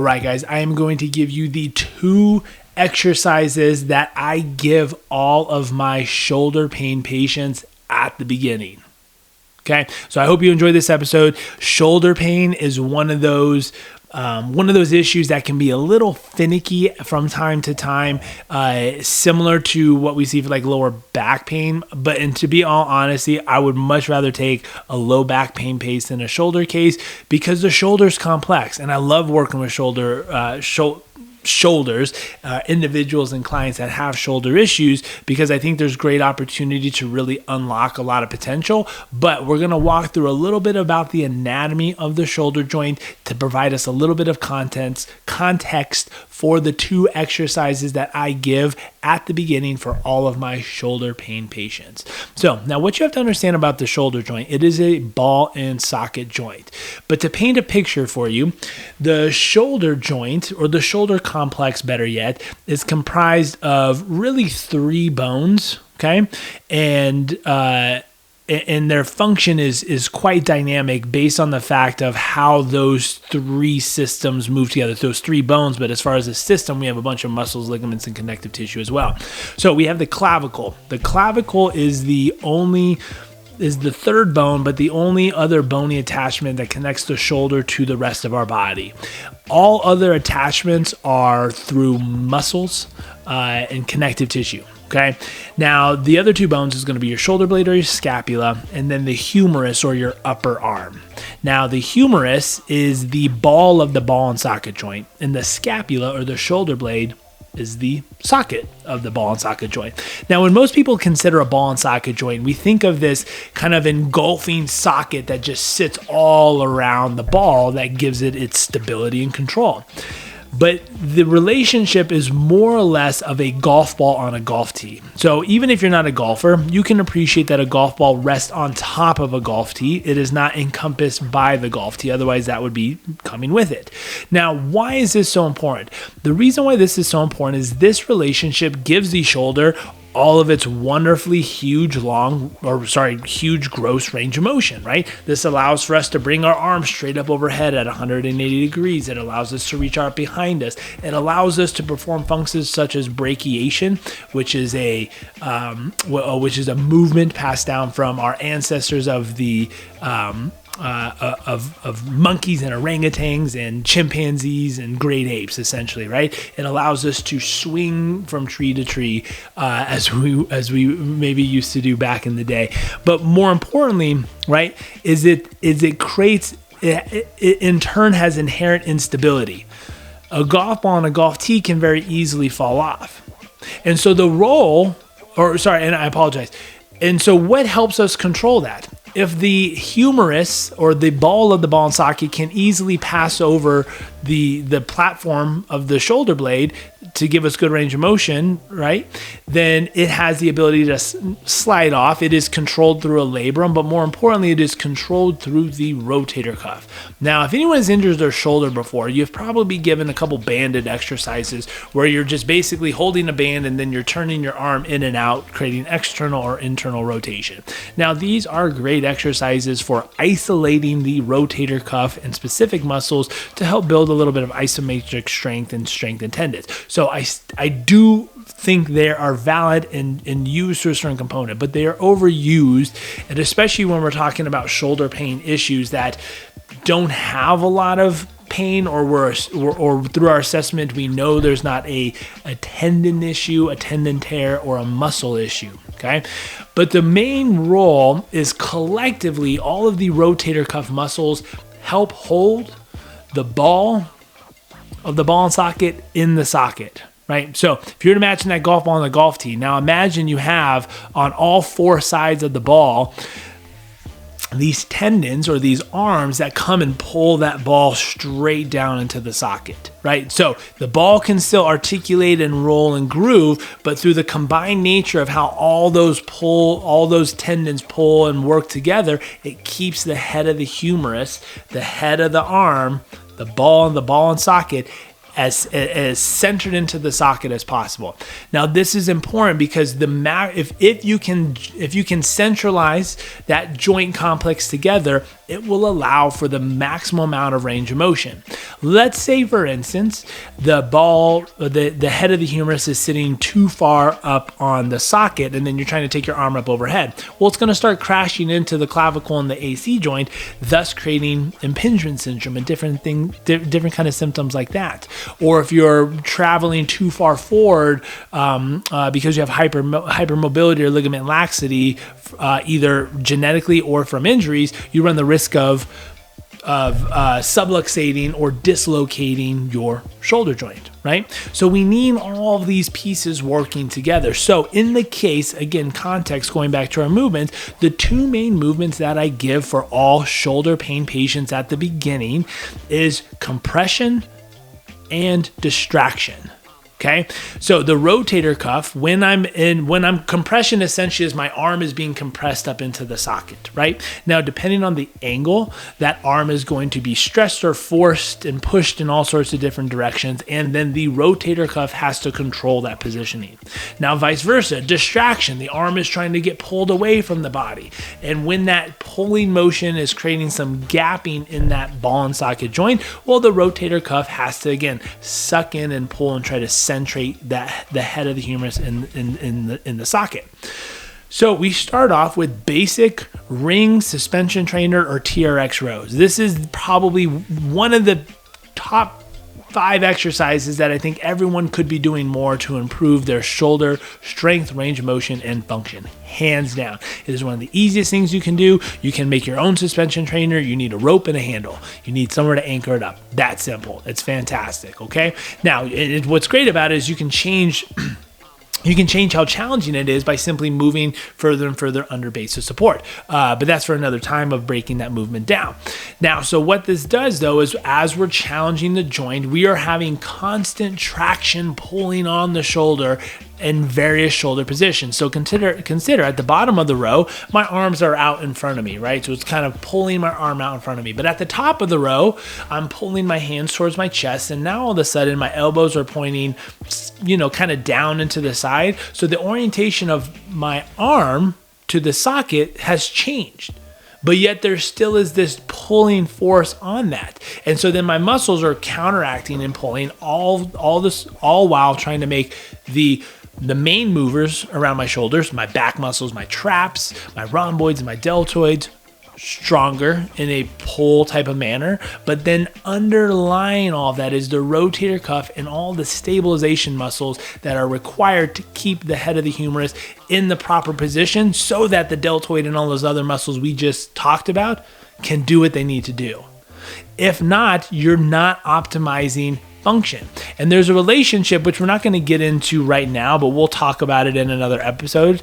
right, guys, I am going to give you the 2 exercises that I give all of my shoulder pain patients at the beginning. Okay, so I hope you enjoyed this episode. Shoulder pain is one of those issues that can be a little finicky from time to time, similar to what we see for like lower back pain. And to be all honesty, I would much rather take a low back pain case than a shoulder case because the shoulder's complex, and I love working with shoulders, individuals and clients that have shoulder issues, because I think there's great opportunity to really unlock a lot of potential. But we're going to walk through a little bit about the anatomy of the shoulder joint to provide us a little bit of context for the 2 exercises that I give at the beginning for all of my shoulder pain patients. So now what you have to understand about the shoulder joint, it is a ball and socket joint. But to paint a picture for you, the shoulder joint, or the shoulder complex better yet, is comprised of really 3 bones, okay? And their function is quite dynamic based on the fact of how those 3 systems move together. Those 3 bones, but as far as the system, we have a bunch of muscles, ligaments, and connective tissue as well. So we have the clavicle. The clavicle is the 3rd bone, but the only other bony attachment that connects the shoulder to the rest of our body. All other attachments are through muscles and connective tissue. Okay. Now, the other 2 bones is going to be your shoulder blade or your scapula, and then the humerus or your upper arm. Now, the humerus is the ball of the ball and socket joint, and the scapula or the shoulder blade is the socket of the ball and socket joint. Now, when most people consider a ball and socket joint, we think of this kind of engulfing socket that just sits all around the ball that gives it its stability and control. But the relationship is more or less of a golf ball on a golf tee. So even if you're not a golfer, you can appreciate that a golf ball rests on top of a golf tee. It is not encompassed by the golf tee. Otherwise, that would be coming with it. Now, why is this so important? The reason why this is so important is this relationship gives the shoulder all of its wonderfully huge gross range of motion, right? This allows for us to bring our arms straight up overhead at 180 degrees. It allows us to reach out behind us. It allows us to perform functions such as brachiation, which is a movement passed down from our ancestors of the of monkeys and orangutans and chimpanzees and great apes, essentially, right? It allows us to swing from tree to tree as we maybe used to do back in the day. But more importantly, right, is it creates it in turn has inherent instability. A golf ball on a golf tee can very easily fall off, and so And so what helps us control that? If the humerus or the ball of the ball and socket can easily pass over the platform of the shoulder blade to give us good range of motion, right? Then it has the ability to slide off. It is controlled through a labrum, but more importantly, it is controlled through the rotator cuff. Now, if anyone has injured their shoulder before, you've probably given a couple banded exercises where you're just basically holding a band and then you're turning your arm in and out, creating external or internal rotation. Now, these are great exercises for isolating the rotator cuff and specific muscles to help build a little bit of isometric strength and tendons. So I do think they are valid and used to a certain component, but they are overused, and especially when we're talking about shoulder pain issues that don't have a lot of pain, or through our assessment we know there's not a tendon issue, a tendon tear, or a muscle issue. Okay, but the main role is collectively all of the rotator cuff muscles help hold the ball of the ball and socket in the socket, right? So if you're imagining that golf ball on the golf tee, now imagine you have on all 4 sides of the ball these tendons or these arms that come and pull that ball straight down into the socket, right? So the ball can still articulate and roll and groove, but through the combined nature of how all those tendons pull and work together, it keeps the head of the humerus, the head of the arm, the ball and socket as centered into the socket as possible. Now, this is important because if you can centralize that joint complex together, it will allow for the maximum amount of range of motion. Let's say, for instance, the head of the humerus is sitting too far up on the socket, and then you're trying to take your arm up overhead. Well, it's going to start crashing into the clavicle and the AC joint, thus creating impingement syndrome and different kind of symptoms like that. Or if you're traveling too far forward because you have hypermobility or ligament laxity, either genetically or from injuries, you run the risk of subluxating or dislocating your shoulder joint, right? So we need all of these pieces working together. So in the case, again, context, going back to our movements, the two main movements that I give for all shoulder pain patients at the beginning is compression and distraction. Okay, so the rotator cuff, when I'm compression, essentially is my arm is being compressed up into the socket, right? Now, depending on the angle, that arm is going to be stressed or forced and pushed in all sorts of different directions, and then the rotator cuff has to control that positioning. Now, vice versa, distraction, the arm is trying to get pulled away from the body, and when that pulling motion is creating some gapping in that ball and socket joint, well, the rotator cuff has to, again, suck in and pull and try to centrate the head of the humerus in the socket. So we start off with basic ring suspension trainer or TRX rows. This is probably one of the top 5 exercises that I think everyone could be doing more to improve their shoulder strength, range of motion, and function. Hands down. It is one of the easiest things you can do. You can make your own suspension trainer. You need a rope and a handle. You need somewhere to anchor it up. That simple. It's fantastic, okay? Now, what's great about it is you can change how challenging it is by simply moving further and further under base of support. But that's for another time of breaking that movement down. Now, so what this does though is as we're challenging the joint, we are having constant traction pulling on the shoulder in various shoulder positions. So consider at the bottom of the row, my arms are out in front of me, right? So it's kind of pulling my arm out in front of me. But at the top of the row, I'm pulling my hands towards my chest, and now all of a sudden my elbows are pointing, kind of down into the side. So the orientation of my arm to the socket has changed. But yet there still is this pulling force on that. And so then my muscles are counteracting and pulling all while trying to make the main movers around my shoulders, my back muscles, my traps, my rhomboids, and my deltoids, stronger in a pull type of manner. But then underlying all of that is the rotator cuff and all the stabilization muscles that are required to keep the head of the humerus in the proper position so that the deltoid and all those other muscles we just talked about can do what they need to do. If not, you're not optimizing function. And there's a relationship, which we're not going to get into right now, but we'll talk about it in another episode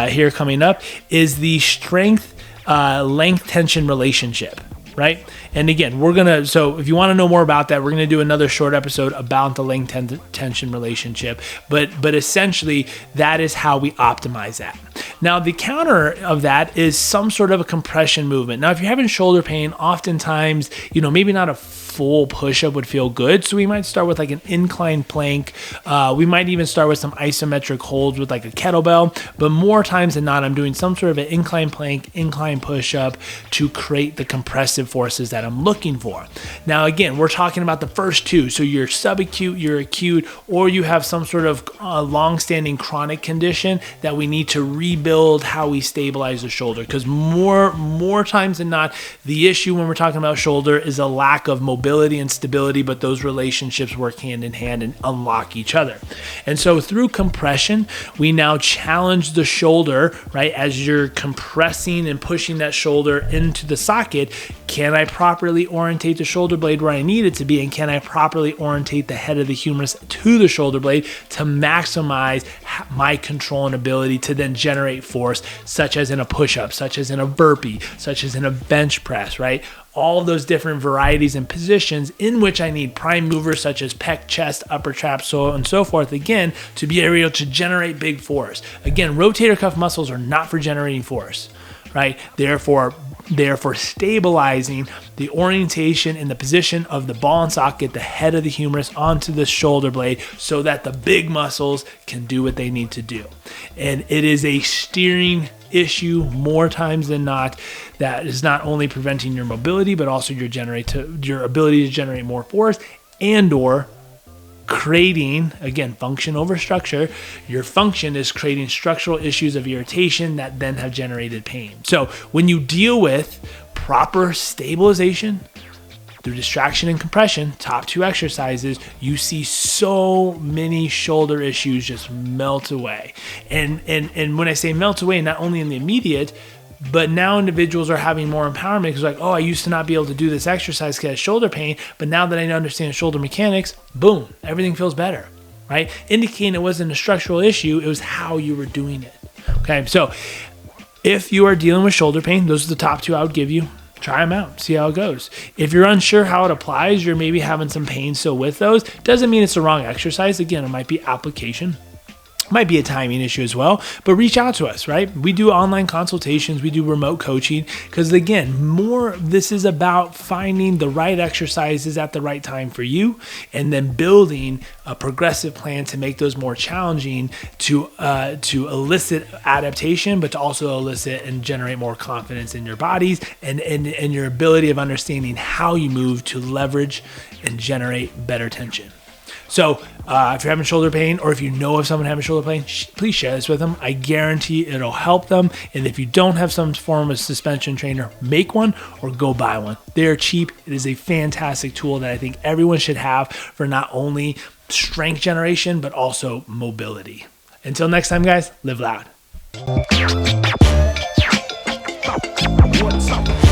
here coming up, is the strength length tension relationship, right? And again, so if you want to know more about that, we're going to do another short episode about the length tension relationship, but essentially that is how we optimize that. Now, the counter of that is some sort of a compression movement. Now, if you're having shoulder pain, oftentimes, maybe not a full push-up would feel good. So we might start with like an incline plank. We might even start with some isometric holds with like a kettlebell. But more times than not, I'm doing some sort of an incline plank, incline push-up to create the compressive forces that I'm looking for. Now, again, we're talking about the first two. So you're subacute, you're acute, or you have some sort of long-standing chronic condition that we need to rebuild how we stabilize the shoulder. Because more times than not, the issue when we're talking about shoulder is a lack of mobility and stability, but those relationships work hand in hand and unlock each other. And so through compression, we now challenge the shoulder, right? As you're compressing and pushing that shoulder into the socket, can I properly orientate the shoulder blade where I need it to be? And can I properly orientate the head of the humerus to the shoulder blade to maximize my control and ability to then generate force, such as in a push-up, such as in a burpee, such as in a bench press, right? All of those different varieties and positions in which I need prime movers such as pec, chest, upper trap, so on and so forth, again, to be able to generate big force. Again, rotator cuff muscles are not for generating force, right? They're for there for stabilizing the orientation and the position of the ball and socket, the head of the humerus onto the shoulder blade, so that the big muscles can do what they need to do. And it is a steering issue more times than not that is not only preventing your mobility, but also your ability to generate more force and or creating, again, function over structure. Your function is creating structural issues of irritation that then have generated pain. So when you deal with proper stabilization through distraction and compression, top 2 exercises, you see so many shoulder issues just melt away. And when I say melt away, not only in the immediate, but now individuals are having more empowerment because like, oh, I used to not be able to do this exercise because I had shoulder pain, but now that I understand shoulder mechanics, boom, everything feels better, right? Indicating it wasn't a structural issue, it was how you were doing it. Okay, so if you are dealing with shoulder pain, those are the top 2 I would give you. Try them out, see how it goes. If you're unsure how it applies, you're maybe having some pain still with those, doesn't mean it's the wrong exercise. Again, it might be application. Might be a timing issue as well, but reach out to us, right? We do online consultations, we do remote coaching, because again, this is about finding the right exercises at the right time for you, and then building a progressive plan to make those more challenging to elicit adaptation, but to also elicit and generate more confidence in your bodies and your ability of understanding how you move to leverage and generate better tension. So if you're having shoulder pain, or if you know of someone having shoulder pain, please share this with them. I guarantee it'll help them. And if you don't have some form of suspension trainer, make one or go buy one. They're cheap. It is a fantastic tool that I think everyone should have for not only strength generation, but also mobility. Until next time, guys, live loud. What's up?